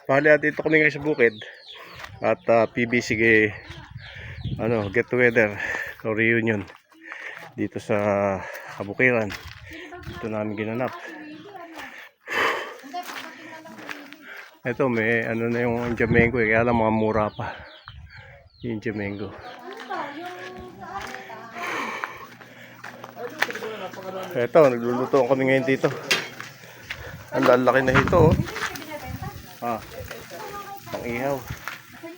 Bali at dito kami ngayon sa bukid. At PBC get together o reunion dito sa Kabukiran. Dito namin ginanap. Ito may ano na yung Jamengo kaya lang mga mura pa. Yung Jamengo. Ito, nagluluto kami ngayon dito. Ang lalaki na ito, oh. Pang ihaw.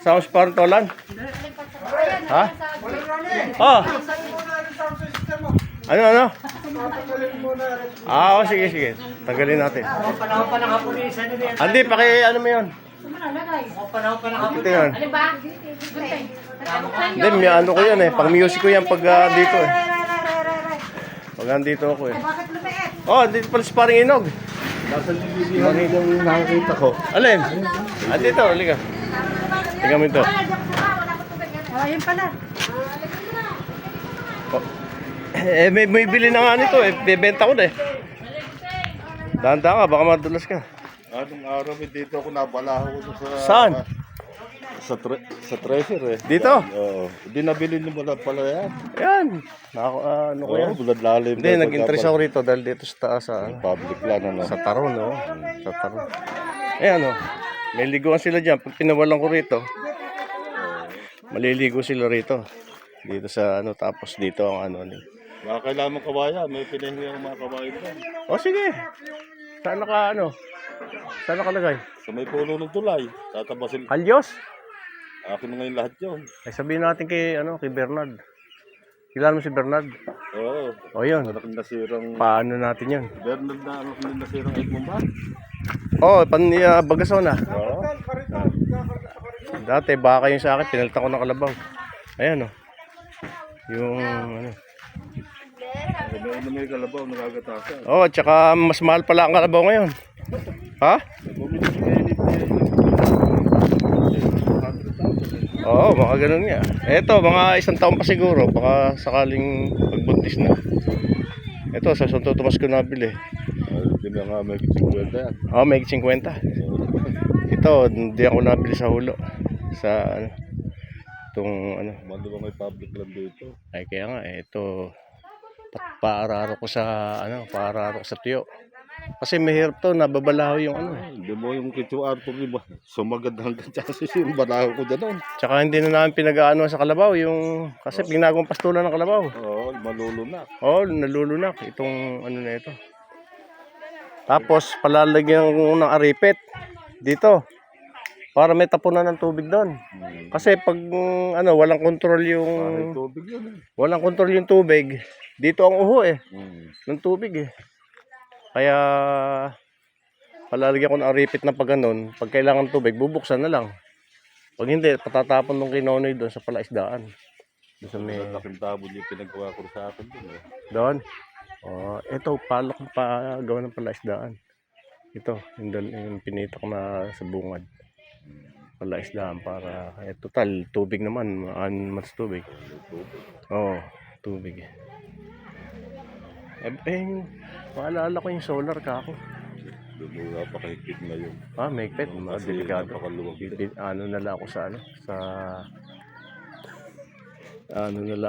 Saan si parang tolan? Ha? Oh. Ano? Sige. Tanggalin natin. Andi, ano mo yun? Ito yun. Hindi, may ano ko yan eh. Pang music ko yan pag dito eh. Pag andito ako eh. Oh, dito pala si parang inog. Nasa video yung nakakita ko. Alin? Dito, halika. Tingnan mo ito. Ayun pala. May bili na nga nito eh. Bebenta ko na eh. Dahan-dahan ka, baka madulas ka. Anong araw dito ako nabalaho ko sa... Saan? Sa treasure eh. Dito? Oo. Hindi nabili mo na pala yan. Yan. Ano ko yan? Bulad lalim. Hindi, nag-interest ako rito dahil dito sa taas Public lang ano. sa Taron, no? Sa Taron. Ayan, no? May liguan sila dyan. Pag pinawalan ko rito, maliligo sila rito. Dito sa tapos dito ang Baka kailangan mong kawaya. May pinahingi ang mga kawayan doon. O sige. Saan nakalagay? Sa may puno ng tulay. Tatabasin. Kalyos? Akin na ngayon lahat yun. Ay sabihin natin kay Bernard. Kilala mo si Bernard? Oo. O yun. Malaking nasirang... Paano natin yun? Bernard na malaking nasirang egg mo ba? Oo, Bagason na. Oo. Dati baka yung sa akin, pinalitan ko ng kalabaw. Ayan o. Yung Ano may kalabaw, nagagatasan. Oh, tsaka mas mahal pala ang kalabaw ngayon. Ha? Oo, mga ganun nga. Eto, mga 1 taon pa siguro. Baka sakaling pagbuntis na. Eto, sa Santo Tomas ko nabili. Hindi na nga may 50 yan. Oo, may 50. Ito, hindi ako nabili sa Hulo. Sa itong Mando ba may public lang dito? Ay kaya nga ito paararo ko sa paararo ko sa tuyo. Kasi mahirap to, nababalaho yung Hindi mo yung QR po iba. Sumagad hanggang chances yung balaho ko dyan. Tsaka hindi na namin pinag-aano sa kalabaw yung kasi ginagawang pastulan ng kalabaw. Oo, malulunak. Oo, nalulunak itong na ito. Tapos palalagyan ko ng aripit dito. Para may tapunan ng tubig doon. Kasi pag walang control yung Tubig yun. walang control yung tubig, dito ang uho ng tubig eh. Kaya palalagyan ko ng aripit na pag ganun, pag kailangan tubig, bubuksan na lang. Pag hindi, patatapon ng kinonoy doon sa palaisdaan. Doon sa may Laking tabon yung pinagawa ko sa akin doon. doon. Ito palok pa gawa ng palaisdaan. Ito, yung pinitak na sa bungad. Palaisdaan para total tubig naman, mas tubig. Oo, tubig. Maalala ko yung solar kako. Doon mo napakahigpit na yun. May pet, delikado. Napakaluwag. Na lang ako sa na lang